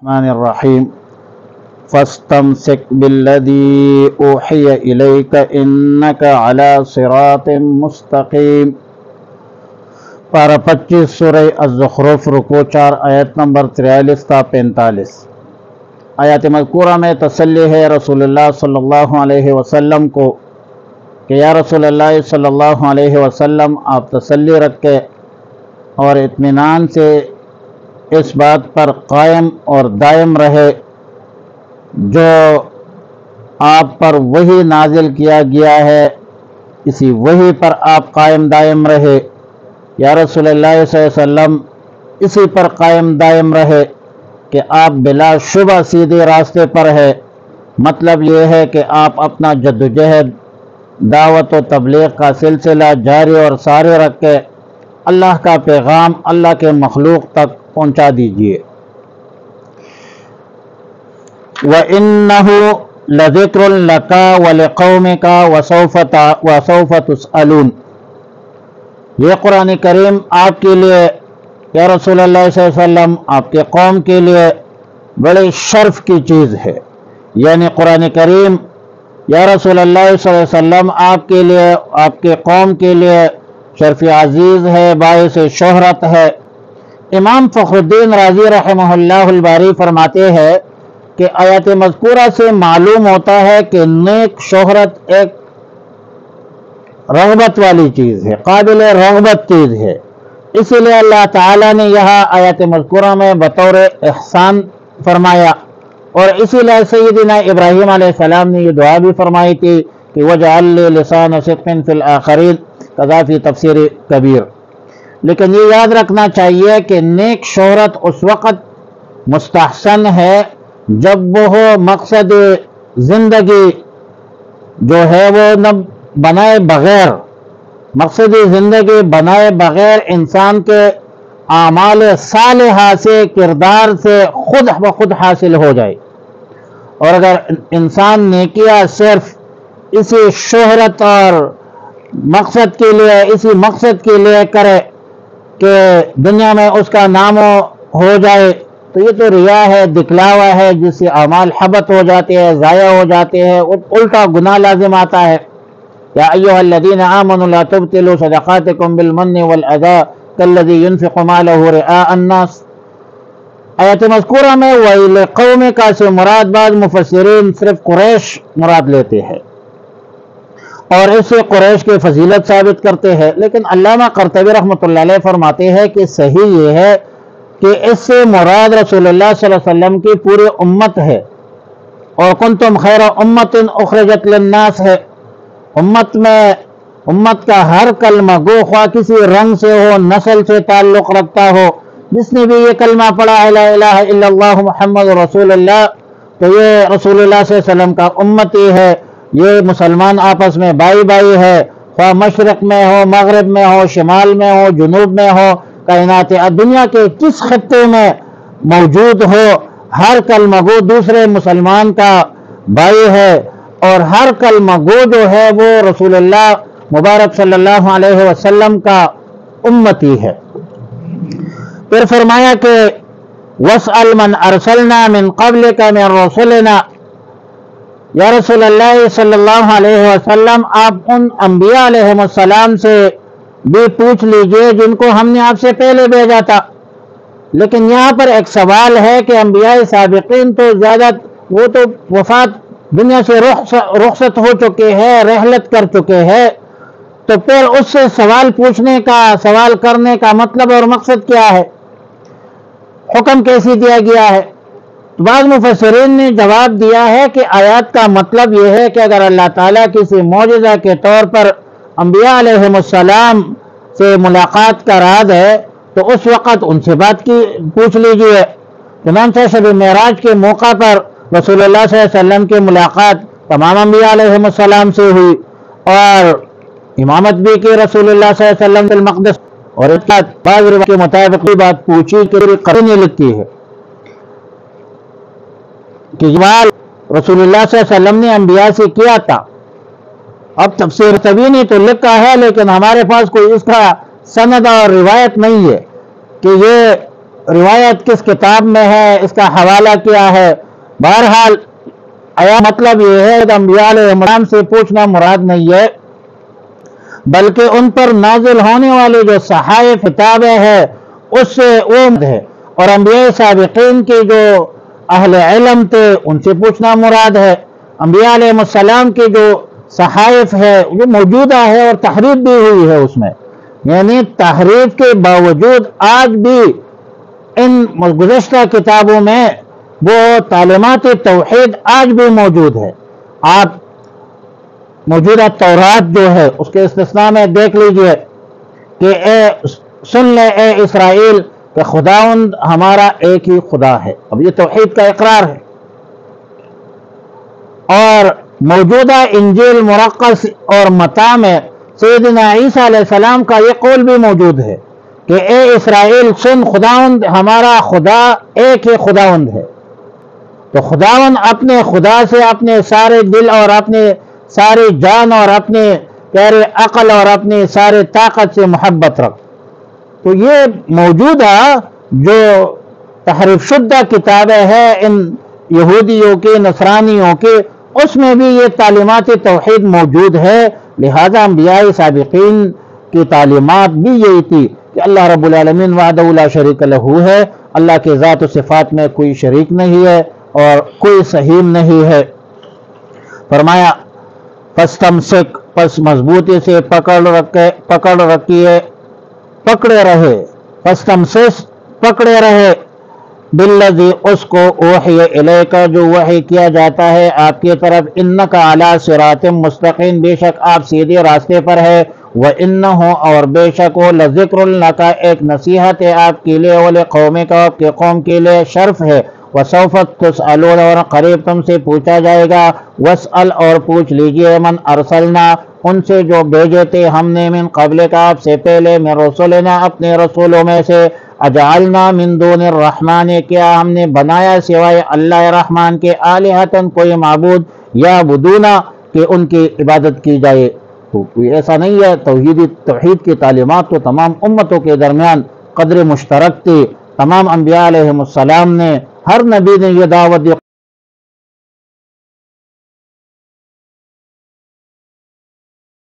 الرحمن الرحیم فاستمسک بالذی اوحی الیک انک علی صراط مستقیم۔ پارہ 25 سورہ الزخرف رکوع 4 آیت نمبر 43 تا 45۔ آیات مذکورہ میں تسلی ہے رسول اللہ صلی اللہ علیہ وسلم کو کہ یا رسول اللہ صلی اللہ علیہ وسلم آپ تسلی رکھے اور اطمینان سے اس بات پر قائم اور دائم رہے جو آپ پر وحی نازل کیا گیا ہے، اسی وحی پر آپ قائم دائم رہے۔ یا رسول اللہ صلی اللہ علیہ وسلم اسی پر قائم دائم رہے کہ آپ بلا شبہ سیدھے راستے پر ہے۔ مطلب یہ ہے کہ آپ اپنا جدوجہد دعوت و تبلیغ کا سلسلہ جاری اور سارے رکھ کے اللہ کا پیغام اللہ کے مخلوق تک پہنچا دیجیے۔ وَإِنَّهُ لَذِكْرٌ لَكَ وَلِقَوْمِكَ وَسَوْفَ تُسْأَلُونَ۔ یہ قرآن کریم آپ کے لیے یا رسول اللہ صلی اللہ علیہ وسلم آپ کے قوم کے لیے بڑے شرف کی چیز ہے، یعنی قرآن کریم یا رسول اللہ صلی اللہ علیہ وسلم آپ کے لیے آپ کے قوم کے لیے شرف عزیز ہے، باعث شہرت ہے۔ امام فخر الدین رازی رحمہ اللہ الباری فرماتے ہیں کہ آیات مذکورہ سے معلوم ہوتا ہے کہ نیک شہرت ایک رغبت والی چیز ہے، قابل رغبت چیز ہے، اسی لیے اللہ تعالیٰ نے یہاں آیات مذکورہ میں بطور احسان فرمایا، اور اسی لیے سیدنا ابراہیم علیہ السلام نے یہ دعا بھی فرمائی تھی کہ وَجْعَلْ لِي لِسَانَ صِدْقٍ فِي الْآخِرِينَ، قضا فی تفسیر کبیر۔ لیکن یہ یاد رکھنا چاہیے کہ نیک شہرت اس وقت مستحسن ہے جب وہ مقصد زندگی جو ہے وہ نہ بنائے بغیر، مقصد زندگی بنائے بغیر انسان کے اعمال صالحہ سے، کردار سے خود بخود حاصل ہو جائے۔ اور اگر انسان نیکیاں صرف اسی شہرت اور مقصد کے لیے، اسی مقصد کے لیے کرے کہ دنیا میں اس کا نام ہو جائے، تو یہ تو ریا ہے، دکھلاوا ہے، جس سے اعمال حبط ہو جاتے ہیں، ضائع ہو جاتے ہیں، الٹا گناہ لازم آتا ہے۔ یا ایھا الذین آمنوا لا تبطلوا صدقاتکم بالمن والأذى کالذی ينفق مالہ رئاء الناس۔ آیت مذکورہ میں وَإِلَى قَوْمِكَ سے مراد بعض مفسرین صرف قریش مراد لیتے ہیں اور اس سے قریش کی فضیلت ثابت کرتے ہیں، لیکن علامہ قرطبی رحمۃ اللہ علیہ فرماتے ہیں کہ صحیح یہ ہے کہ اس سے مراد رسول اللہ صلی اللہ علیہ وسلم کی پوری امت ہے، اور کنتم خیر امت اخرجت للناس ہے۔ امت کا ہر کلمہ گو خواہ کسی رنگ سے ہو، نسل سے تعلق رکھتا ہو، جس نے بھی یہ کلمہ پڑھا ہے لا الہ الا اللہ محمد رسول اللہ، تو یہ رسول اللہ صلی اللہ علیہ وسلم کا امتی ہے۔ یہ مسلمان آپس میں بائی بائی ہے، خواہ مشرق میں ہو، مغرب میں ہو، شمال میں ہو، جنوب میں ہو، کائنات دنیا کے کس خطے میں موجود ہو، ہر کلمہ گو دوسرے مسلمان کا بھائی ہے، اور ہر کلمہ گو جو ہے وہ رسول اللہ مبارک صلی اللہ علیہ وسلم کا امتی ہے۔ پھر فرمایا کہ وَاسْأَلْ مَنْ أَرْسَلْنَا مِنْ قَبْلِكَ مِنْ رُسُلِنَا۔ یا رسول اللہ صلی اللہ علیہ وسلم آپ ان انبیاء علیہ السلام سے بھی پوچھ لیجئے جن کو ہم نے آپ سے پہلے بھیجا تھا۔ لیکن یہاں پر ایک سوال ہے کہ انبیاء سابقین تو زیادہ وہ تو وفات دنیا سے رخصت ہو چکے ہیں، رحلت کر چکے ہیں، تو پھر اس سے سوال پوچھنے کا، سوال کرنے کا مطلب اور مقصد کیا ہے، حکم کیسے دیا گیا ہے؟ بعض مفسرین نے جواب دیا ہے کہ آیات کا مطلب یہ ہے کہ اگر اللہ تعالیٰ کسی معجزہ کے طور پر انبیاء علیہ السلام سے ملاقات کا اراد ہے تو اس وقت ان سے بات کی پوچھ لیجئے۔ چنانچہ شب معراج کے موقع پر رسول اللہ صلی اللہ علیہ وسلم کی ملاقات تمام انبیاء علیہ السلام سے ہوئی، اور امامت بھی کی رسول اللہ صلی اللہ علیہ وسلم فی المقدس، اور اس کے بعض روایات کے مطابق بات پوچھی کہ قرینیں لکھی ہے کہ سوال رسول اللہ صلی اللہ علیہ وسلم نے انبیاء سے کیا تھا۔ اب تفسیر طبی نے تو لکھا ہے، لیکن ہمارے پاس کوئی اس کا سند اور روایت نہیں ہے کہ یہ روایت کس کتاب میں ہے، اس کا حوالہ کیا ہے؟ بہرحال مطلب یہ ہے کہ انبیاء علیہ السلام سے پوچھنا مراد نہیں ہے، بلکہ ان پر نازل ہونے والی جو صحائف کتابیں ہیں اس سے وہ ہے، اور انبیاء سابقین کے جو اہل علم تھے ان سے پوچھنا مراد ہے۔ انبیاء علیہ السلام کی جو صحائف ہے وہ موجودہ ہے اور تحریف بھی ہوئی ہے اس میں، یعنی تحریف کے باوجود آج بھی ان گزشتہ کتابوں میں وہ تعلیمات توحید آج بھی موجود ہے۔ آپ موجودہ تورات جو ہے اس کے استثناء میں دیکھ لیجئے کہ سن لے اے اسرائیل کہ خداوند ہمارا ایک ہی خدا ہے، اب یہ توحید کا اقرار ہے۔ اور موجودہ انجیل مرقس اور متی میں سیدنا عیسیٰ علیہ السلام کا یہ قول بھی موجود ہے کہ اے اسرائیل سن، خداوند ہمارا خدا ایک ہی خداوند ہے۔ تو خداوند اپنے خدا سے اپنے سارے دل اور اپنے ساری جان اور اپنے پیارے عقل اور اپنی سارے طاقت سے محبت رکھ۔ تو یہ موجودہ جو تحریف شدہ کتابیں ہیں ان یہودیوں کے، نصرانیوں کے، اس میں بھی یہ تعلیمات توحید موجود ہے۔ لہذا انبیاء سابقین کی تعلیمات بھی یہی تھی کہ اللہ رب العالمین وحدہ لا شریک لہ ہے، اللہ کے ذات و صفات میں کوئی شریک نہیں ہے اور کوئی سہیم نہیں ہے۔ فرمایا فاستمسک، پس مضبوطی سے پکڑے رہے، فاستمسک پکڑے رہے، بالذی اس کو اوحی الیک جو وحی کیا جاتا ہے آپ کی طرف، انک علی صراط مستقیم بے شک آپ سیدھے راستے پر ہے، وانہ اور بے شک وہ لذکر لک ایک نصیحت ہے آپ کے لیے، ولقومک آپ کے قوم کے لیے شرف ہے، وسوف تسألون اور قریب تم سے پوچھا جائے گا، واسأل اور پوچھ لیجئے من ارسلنا ان سے جو بھیجے تھے ہم نے، من قبل کا آپ سے پہلے، من رسولنا اپنے رسولوں میں سے، اجعلنا من دون الرحمن کیا ہم نے بنایا سوائے اللہ رحمان کے، آلہتن کوئی معبود، یعبدونا کہ ان کی عبادت کی جائے۔ تو کوئی ایسا نہیں ہے، توحید کی تعلیمات تو تمام امتوں کے درمیان قدر مشترک تھی، تمام انبیاء علیہ السلام نے، ہر نبی نے یہ دعوت دی